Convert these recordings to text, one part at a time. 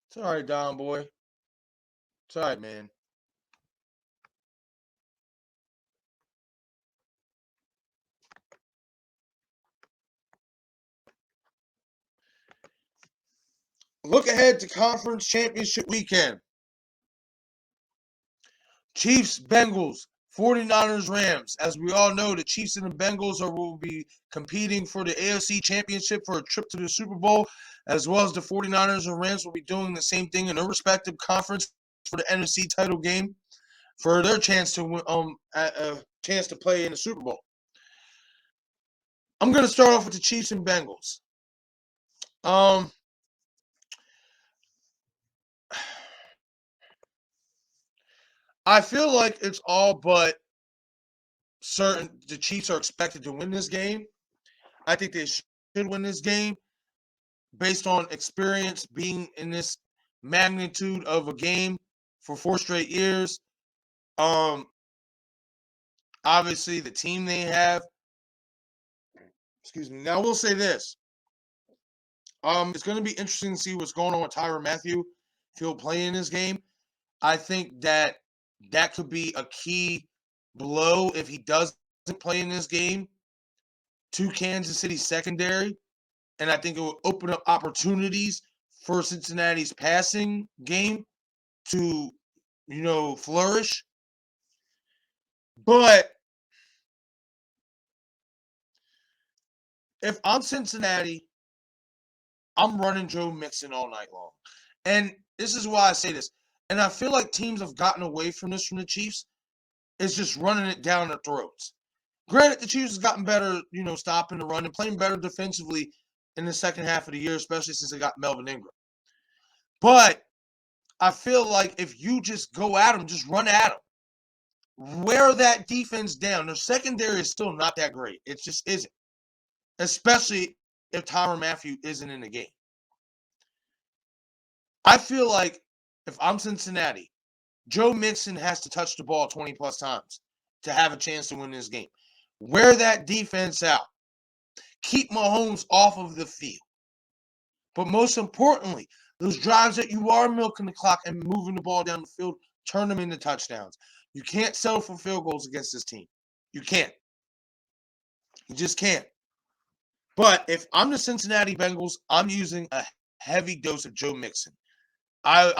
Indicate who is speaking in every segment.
Speaker 1: It's all right, Don boy. It's all right, man. Look ahead to conference championship weekend. Chiefs, Bengals, 49ers, Rams. As we all know, the Chiefs and the Bengals will be competing for the AFC championship for a trip to the Super Bowl, as well as the 49ers and Rams will be doing the same thing in their respective conference for the NFC title game for their chance to win, a chance to play in the Super Bowl. I'm going to start off with the Chiefs and Bengals. I feel like it's all but certain the Chiefs are expected to win this game. I think they should win this game based on experience being in this magnitude of a game for 4 straight years. Um, Obviously the team they have. Excuse me. Now we'll say this. It's going to be interesting to see what's going on with Tyrann Mathieu if he'll play in this game. I think that could be a key blow if he doesn't play in this game to Kansas City secondary. And I think it will open up opportunities for Cincinnati's passing game to, flourish. But if I'm Cincinnati, I'm running Joe Mixon all night long. And this is why I say this. And I feel like teams have gotten away from this from the Chiefs. It's just running it down their throats. Granted, the Chiefs have gotten better, stopping the run and playing better defensively in the second half of the year, especially since they got Melvin Ingram. But I feel like if you just go at them, just run at them, wear that defense down. Their secondary is still not that great. It just isn't, especially if Tyrann Mathieu isn't in the game. I feel like if I'm Cincinnati, Joe Mixon has to touch the ball 20-plus times to have a chance to win this game. Wear that defense out. Keep Mahomes off of the field. But most importantly, those drives that you are milking the clock and moving the ball down the field, turn them into touchdowns. You can't settle for field goals against this team. You can't. You just can't. But if I'm the Cincinnati Bengals, I'm using a heavy dose of Joe Mixon. I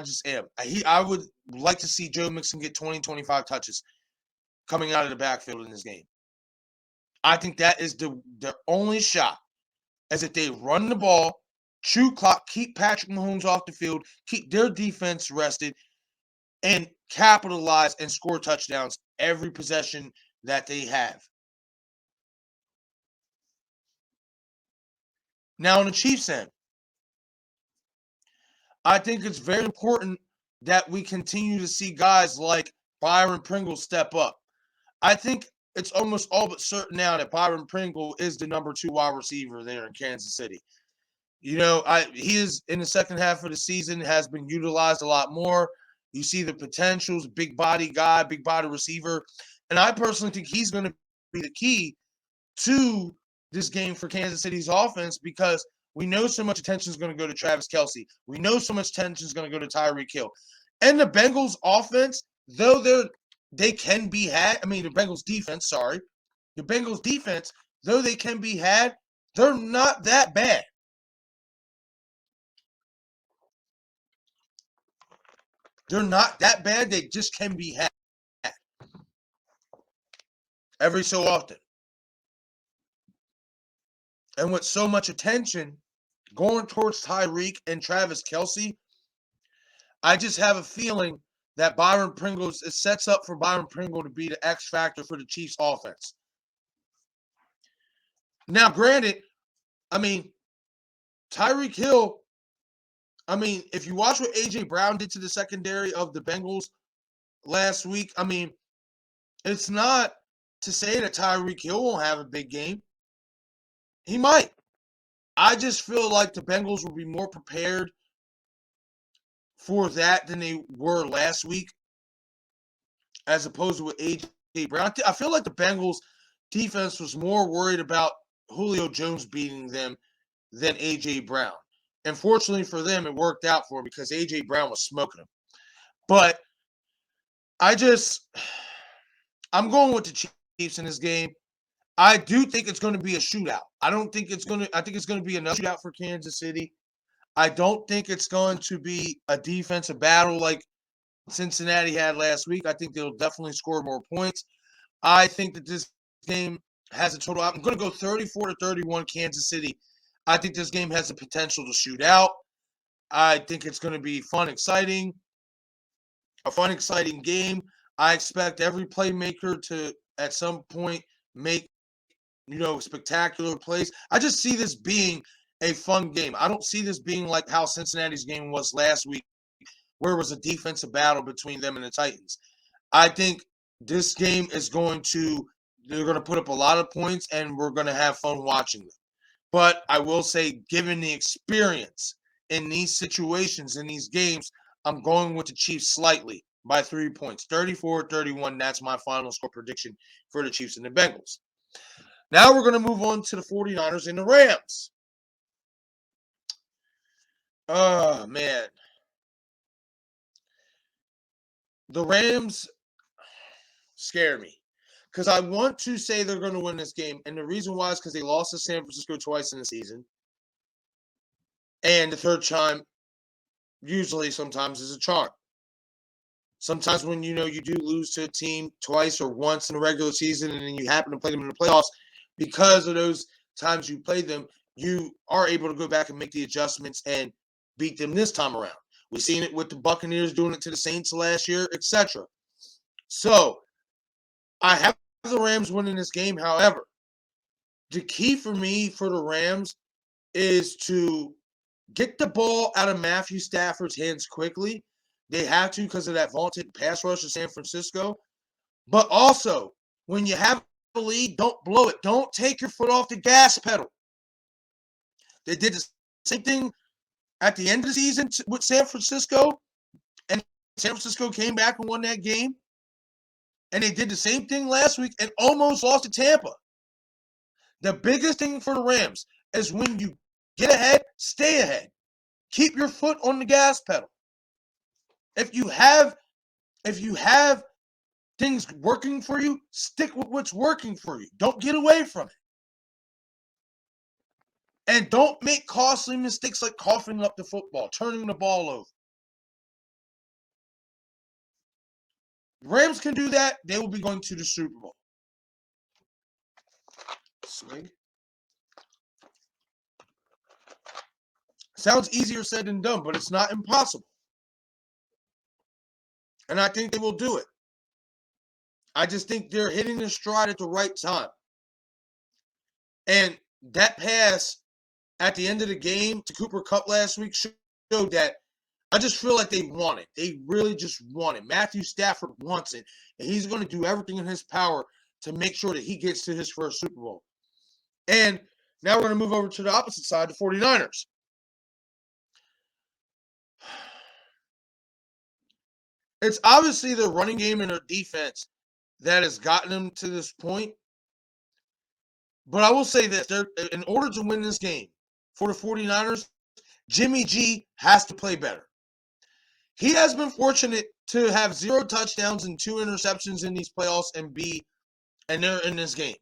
Speaker 1: just am. I would like to see Joe Mixon get 20, 25 touches coming out of the backfield in this game. I think that is the only shot, as if they run the ball, chew clock, keep Patrick Mahomes off the field, keep their defense rested, and capitalize and score touchdowns every possession that they have. Now on the Chiefs end, I think it's very important that we continue to see guys like Byron Pringle step up. I think it's almost all but certain now that Byron Pringle is the number 2 wide receiver there in Kansas City. He is in the second half of the season has been utilized a lot more. You see the potentials, big body guy, big body receiver. And I personally think he's going to be the key to this game for Kansas City's offense because we know so much attention is going to go to Travis Kelce. We know so much attention is going to go to Tyreek Hill. And the Bengals offense, though they can be had, the Bengals defense, sorry. The Bengals defense, though they can be had, they're not that bad. They're not that bad. They just can be had every so often. And with so much attention going towards Tyreek and Travis Kelce, I just have a feeling that Byron Pringle sets up for Byron Pringle to be the X factor for the Chiefs offense. Now, granted, Tyreek Hill, if you watch what A.J. Brown did to the secondary of the Bengals last week, it's not to say that Tyreek Hill won't have a big game. He might. I just feel like the Bengals will be more prepared for that than they were last week, as opposed to with A.J. Brown. I feel like the Bengals defense was more worried about Julio Jones beating them than A.J. Brown. And fortunately for them, it worked out for them because A.J. Brown was smoking them. But I'm going with the Chiefs in this game. I do think it's going to be a shootout. I think it's going to be another shootout for Kansas City. I don't think it's going to be a defensive battle like Cincinnati had last week. I think they'll definitely score more points. I think that this game has a total. I'm going to go 34-31 Kansas City. I think this game has the potential to shoot out. I think it's going to be a fun, exciting game. I expect every playmaker to, at some point, make spectacular plays. I just see this being a fun game. I don't see this being like how Cincinnati's game was last week, where it was a defensive battle between them and the Titans. I think this game they're going to put up a lot of points, and we're going to have fun watching them. But I will say, given the experience in these situations, in these games, I'm going with the Chiefs slightly by 3 points. 34-31, that's my final score prediction for the Chiefs and the Bengals. Now we're going to move on to the 49ers and the Rams. Oh, man. The Rams scare me because I want to say they're going to win this game. And the reason why is because they lost to San Francisco twice in the season. And the third time, sometimes is a charm. Sometimes when you do lose to a team twice or once in the regular season and then you happen to play them in the playoffs, because of those times you played them, you are able to go back and make the adjustments and beat them this time around. We've seen it with the Buccaneers doing it to the Saints last year, etc. So, I have the Rams winning this game. However, the key for me for the Rams is to get the ball out of Matthew Stafford's hands quickly. They have to because of that vaunted pass rush of San Francisco. But also, when you have a lead, don't blow it. Don't take your foot off the gas pedal. They did the same thing at the end of the season with San Francisco, and San Francisco came back and won that game. And they did the same thing last week and almost lost to Tampa. The biggest thing for the Rams is when you get ahead, stay ahead. Keep your foot on the gas pedal. If you have things working for you, stick with what's working for you. Don't get away from it. And don't make costly mistakes like coughing up the football, turning the ball over. Rams can do that, they will be going to the Super Bowl. Swing. Sounds easier said than done, but it's not impossible. And I think they will do it. I just think they're hitting their stride at the right time. And that pass at the end of the game to Cooper Kupp last week showed that I just feel like they want it. They really just want it. Matthew Stafford wants it. And he's going to do everything in his power to make sure that he gets to his first Super Bowl. And now we're going to move over to the opposite side, the 49ers. It's obviously their running game and their defense that has gotten them to this point. But I will say this, in order to win this game for the 49ers, Jimmy G has to play better. He has been fortunate to have 0 touchdowns and 2 interceptions in these playoffs and they're in this game.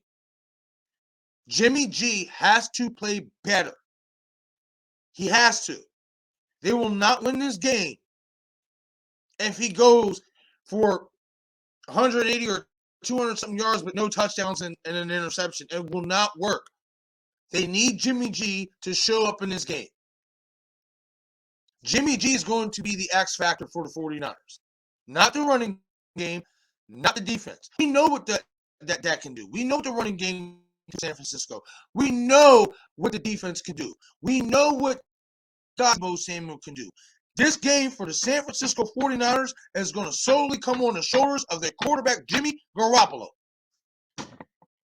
Speaker 1: Jimmy G has to play better. He has to. They will not win this game if he goes for 180 or 200 something yards but no touchdowns and an interception. It will not work. They need Jimmy G to show up in this game. Jimmy G is going to be the X factor for the 49ers. Not the running game, not the defense. We know what that can do. We know what the running game to San Francisco. We know what the defense can do. We know what Deebo Samuel can do. This game for the San Francisco 49ers is going to solely come on the shoulders of their quarterback, Jimmy Garoppolo.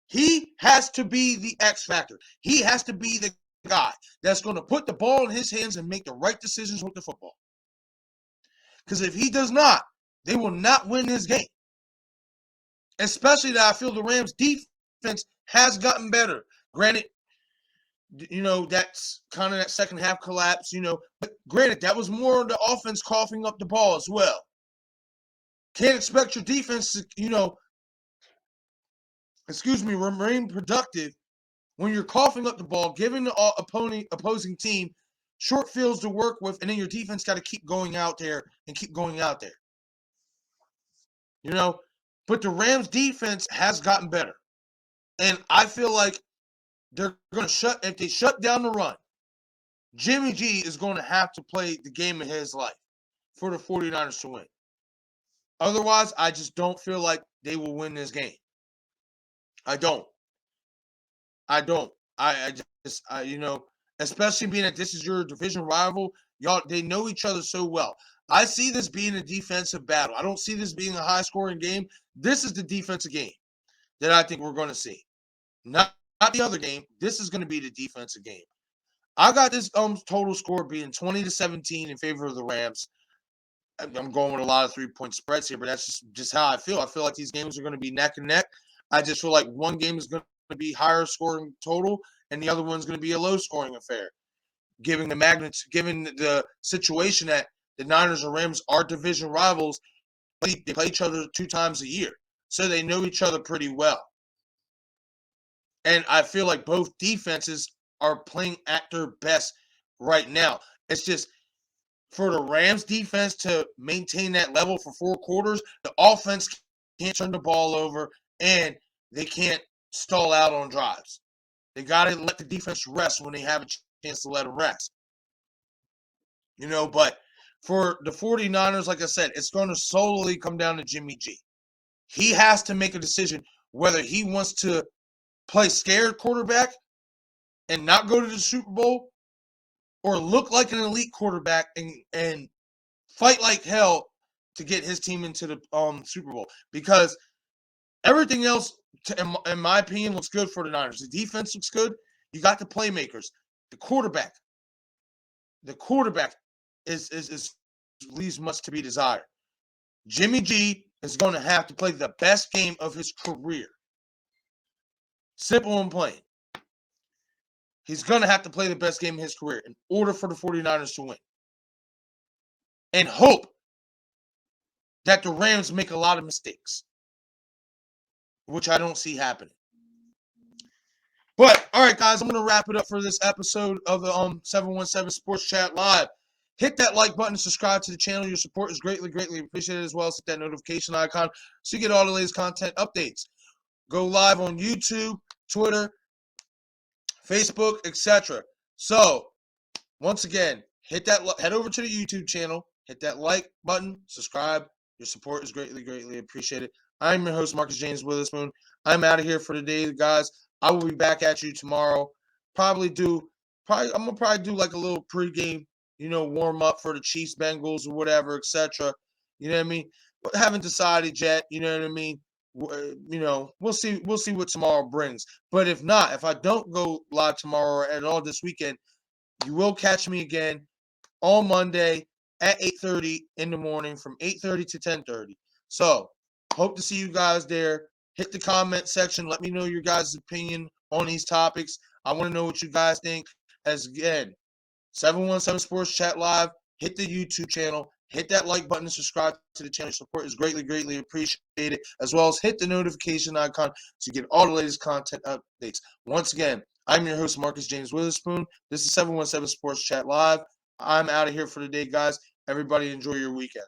Speaker 1: He has to be the X factor. He has to be the guy that's going to put the ball in his hands and make the right decisions with the football. Because if he does not, they will not win this game. Especially that I feel the Rams' defense has gotten better. Granted, that's kind of that second half collapse, But granted, that was more of the offense coughing up the ball as well. Can't expect your defense to, remain productive when you're coughing up the ball, giving the opposing team short fields to work with, and then your defense got to keep going out there and keep going out there. But the Rams defense has gotten better. And I feel like they're going to if they shut down the run, Jimmy G is going to have to play the game of his life for the 49ers to win. Otherwise, I just don't feel like they will win this game. I don't. I just, especially being that this is your division rival, they know each other so well. I see this being a defensive battle. I don't see this being a high-scoring game. This is the defensive game that I think we're going to see. Not the other game. This is going to be the defensive game. I got this total score being 20-17 in favor of the Rams. I'm going with a lot of 3-point spreads here, but that's just how I feel. I feel like these games are going to be neck and neck. I just feel like one game is going to be higher scoring total, and the other one's going to be a low scoring affair. Given the situation that the Niners and Rams are division rivals, they play each other 2 times a year, so they know each other pretty well. And I feel like both defenses are playing at their best right now. It's just for the Rams defense to maintain that level for 4 quarters, the offense can't turn the ball over and they can't stall out on drives. They got to let the defense rest when they have a chance to let them rest. But for the 49ers, like I said, it's going to solely come down to Jimmy G. He has to make a decision whether he wants to play scared quarterback and not go to the Super Bowl, or look like an elite quarterback and fight like hell to get his team into the Super Bowl. Because everything else, in my opinion, looks good for the Niners. The defense looks good. You got the playmakers. The quarterback is leaves much to be desired. Jimmy G is going to have to play the best game of his career. Simple and plain. He's going to have to play the best game of his career in order for the 49ers to win. And hope that the Rams make a lot of mistakes, which I don't see happening. But, all right, guys, I'm going to wrap it up for this episode of the 717 Sports Chat Live. Hit that like button and subscribe to the channel. Your support is greatly, greatly appreciated, as well as hit that notification icon so you get all the latest content updates. Go live on YouTube, Twitter, Facebook, etc. So, once again, head over to the YouTube channel, hit that like button, subscribe. Your support is greatly, greatly appreciated. I'm your host, Marcus James Witherspoon. I'm out of here for the day, guys. I will be back at you tomorrow. I'm gonna probably do like a little pregame, warm up for the Chiefs, Bengals, or whatever, etc. You know what I mean? But haven't decided yet. You know what I mean? We'll see what tomorrow brings. But if I don't go live tomorrow or at all this weekend, you will catch me again on Monday at 8:30 in the morning, from 8:30 to 10:30. So, hope to see you guys there. Hit the comment section. Let me know your guys' opinion on these topics. I want to know what you guys think. As again, 717 Sports Chat Live. Hit the YouTube channel. Hit that like button and subscribe to the channel. Your support is greatly, greatly appreciated. As well as hit the notification icon to get all the latest content updates. Once again, I'm your host, Marcus James Witherspoon. This is 717 Sports Chat Live. I'm out of here for the day, guys. Everybody enjoy your weekend.